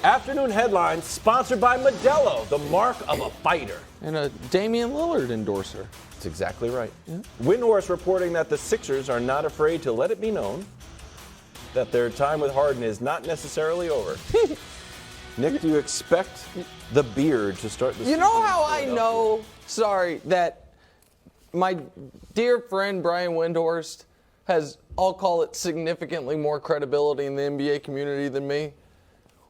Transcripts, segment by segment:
Afternoon headlines sponsored by Modelo, the mark of a fighter. And a Damian Lillard endorser. That's exactly right. Yeah. Windhorse reporting that the Sixers are not afraid to let it be known that their time with Harden is not necessarily over. Nick, do you expect the beard to start the season? You know how I know, that my dear friend Brian Windhorst has, I'll call it, significantly more credibility in the NBA community than me?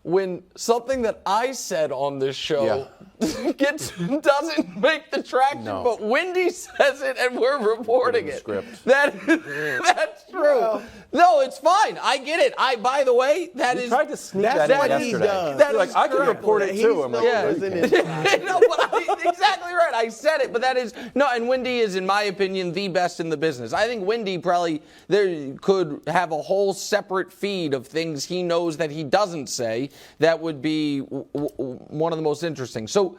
When something that I said on this show doesn't make the traction, but Wendy says it and we're reporting it. That's true. Well, no, it's fine. I get it. By the way, you tried to sneak that in yesterday. He does. You're like, I can report it too. I'm like, exactly right. I said it, but that is and Wendy is, in my opinion, the best in the business. I think Wendy probably could have a whole separate feed of things he knows that he doesn't say. That would be one of the most interesting. So,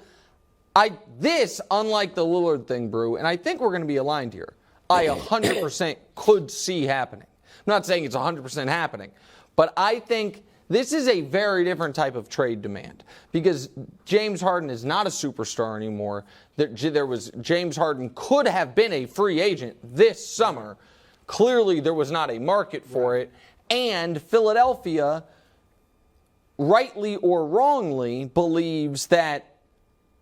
unlike the Lillard thing, Brew, and I think we're going to be aligned here, I 100% could see happening. I'm not saying it's 100% happening, but I think this is a very different type of trade demand because James Harden is not a superstar anymore. James Harden could have been a free agent this summer. Clearly, there was not a market for it, and Philadelphia, rightly or wrongly, believes that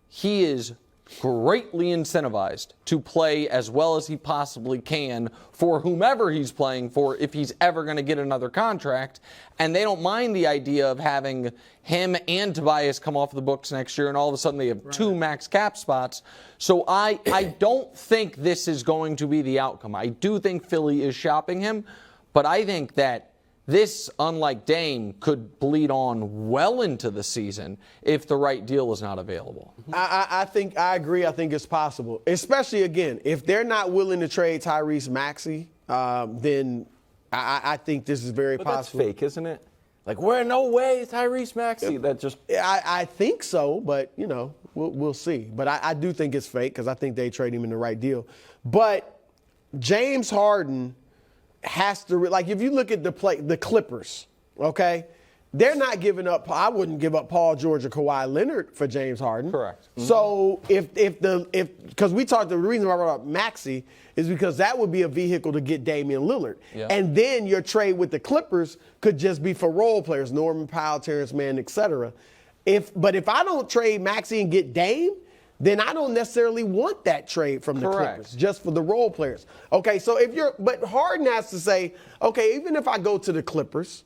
he is greatly incentivized to play as well as he possibly can for whomever he's playing for if he's ever going to get another contract. And they don't mind the idea of having him and Tobias come off the books next year, and all of a sudden they have two max cap spots. So I don't think this is going to be the outcome. I do think Philly is shopping him, but I think that this, unlike Dame, could bleed on well into the season if the right deal is not available. I agree. I think it's possible. Especially, again, if they're not willing to trade Tyrese Maxey, then I think this is very possible. That's fake, isn't it? Like, we're no way Tyrese Maxey. That just. I think so, but, we'll see. But I do think it's fake because I think they trade him in the right deal. But James Harden has to, if you look at the Clippers, okay, they're not giving up. I wouldn't give up Paul George or Kawhi Leonard for James Harden. Correct. Mm-hmm. So because the reason why I brought up Maxey is because that would be a vehicle to get Damian Lillard. Yeah. And then your trade with the Clippers could just be for role players, Norman Powell, Terrence Mann, etc. But if I don't trade Maxey and get Dame, then I don't necessarily want that trade from the Clippers, just for the role players. Okay, so but Harden has to say, okay, even if I go to the Clippers,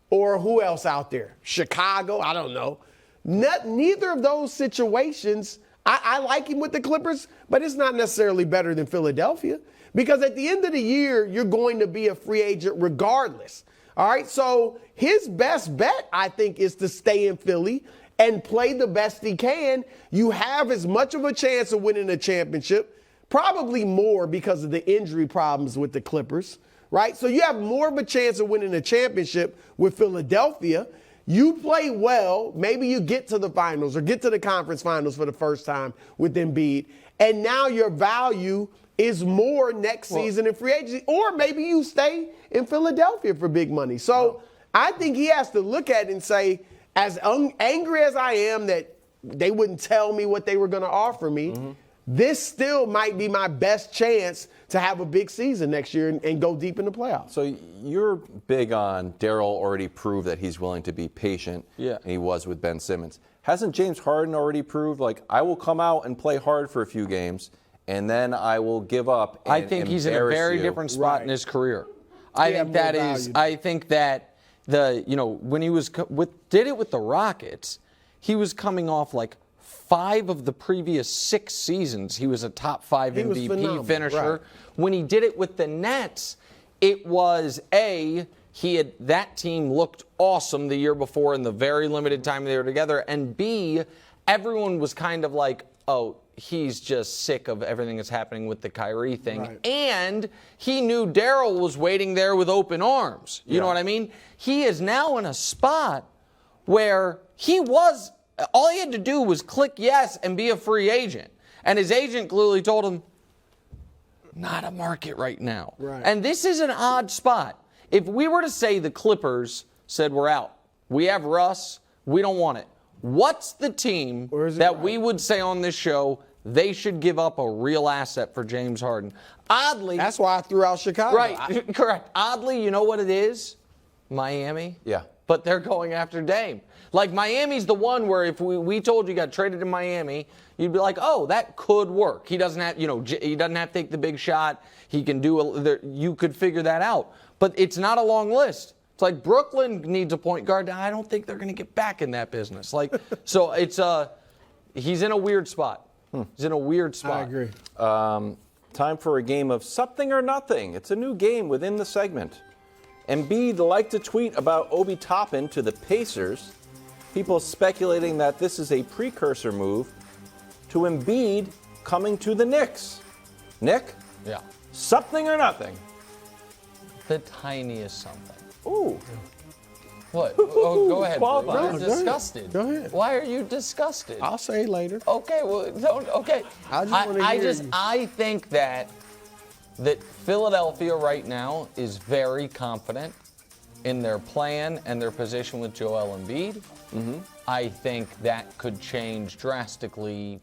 or who else out there? Chicago, I don't know. Neither of those situations, I like him with the Clippers, but it's not necessarily better than Philadelphia. Because at the end of the year, you're going to be a free agent regardless. All right, so his best bet, I think, is to stay in Philly and play the best he can. You have as much of a chance of winning a championship, probably more because of the injury problems with the Clippers, right? So you have more of a chance of winning a championship with Philadelphia. You play well, maybe you get to the finals or get to the conference finals for the first time with Embiid, and now your value is more next season in free agency, or maybe you stay in Philadelphia for big money. So I think he has to look at it and say, as angry as I am that they wouldn't tell me what they were going to offer me, this still might be my best chance to have a big season next year and go deep in the playoffs. So you're big on Daryl already proved that he's willing to be patient, and he was with Ben Simmons. Hasn't James Harden already proved, I will come out and play hard for a few games, and then I will give up and I think he's in a very different spot in his career. I think that when he did it with the Rockets, he was coming off 5 of the previous 6 seasons. He was a top 5 MVP finisher. Right. When he did it with the Nets, it was that team looked awesome the year before in the very limited time they were together, and B, everyone was kind of like, oh, he's just sick of everything that's happening with the Kyrie thing. Right. And he knew Daryl was waiting there with open arms. You know what I mean? He is now in a spot where all he had to do was click yes and be a free agent. And his agent clearly told him, not a market right now. Right. And this is an odd spot. If we were to say the Clippers said, we're out, we have Russ, We don't want it. What's the team that we would say on this show they should give up a real asset for James Harden? Oddly. That's why I threw out Chicago. Right, correct. Oddly, you know what it is? Miami. Yeah. But they're going after Dame. Like, Miami's the one where if we told you got traded to Miami, you'd be like, oh, that could work. He doesn't have, he doesn't have to take the big shot. He can you could figure that out. But it's not a long list. It's like Brooklyn needs a point guard. I don't think they're going to get back in that business. Like, so it's he's in a weird spot. He's in a weird spot. I agree. Time for a game of something or nothing. It's a new game within the segment. Embiid liked to tweet about Obi Toppin to the Pacers. People speculating that this is a precursor move to Embiid coming to the Knicks. Nick? Yeah. Something or nothing? The tiniest something. Ooh. What? Oh, go ahead. Qualify. You're disgusted. Go ahead. Why are you disgusted? I'll say later. Okay, well, don't. Okay. I think that Philadelphia right now is very confident in their plan and their position with Joel Embiid. Mm-hmm. I think that could change drastically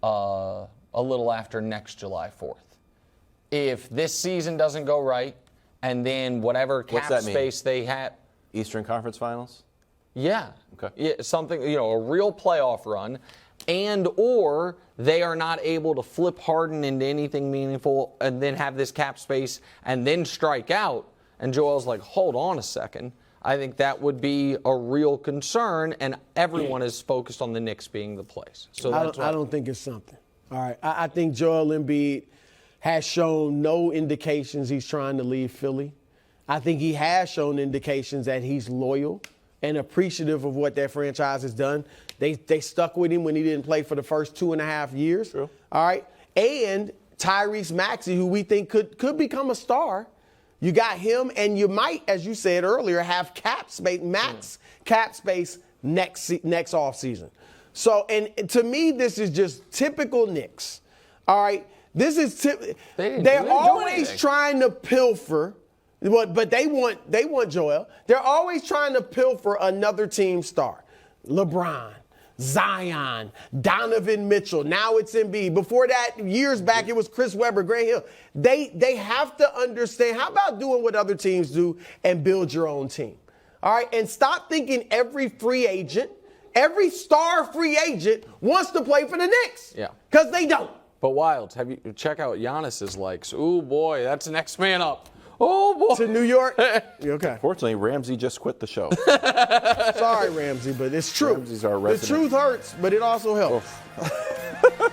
a little after next July 4th. If this season doesn't go right, and then whatever cap space they have. Eastern Conference Finals? Yeah. Okay. Yeah, something, a real playoff run, or they are not able to flip Harden into anything meaningful and then have this cap space and then strike out. And Joel's like, hold on a second. I think that would be a real concern, and everyone is focused on the Knicks being the place. So I don't think it's something. All right. I think Joel Embiid has shown no indications he's trying to leave Philly. I think he has shown indications that he's loyal and appreciative of what that franchise has done. They stuck with him when he didn't play for the first 2.5 years. True. All right. And Tyrese Maxey, who we think could become a star. You got him, and you might, as you said earlier, have cap space, max cap space next offseason. So, and to me, this is just typical Knicks. All right. This is they're always trying to pilfer, but they want Joel. They're always trying to pilfer another team star. LeBron, Zion, Donovan Mitchell. Now it's Embiid. Before that, years back, it was Chris Webber, Grant Hill. They have to understand. How about doing what other teams do and build your own team? All right, and stop thinking every star free agent wants to play for the Knicks. Yeah, because they don't. But Wildes, have you check out Giannis's likes? Ooh boy, that's the next man up. Oh boy, to New York. Okay. Fortunately, Ramsey just quit the show. Sorry, Ramsey, but it's true. Ramsey's our resident. The truth hurts, but it also helps.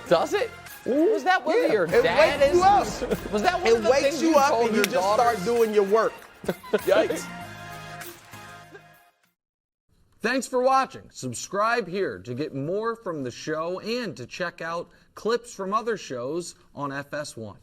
Does it? Was that what your dad is? Was that one of the things you told and your you just start doing your work? Yikes. Thanks for watching. Subscribe here to get more from the show and to check out clips from other shows on FS1.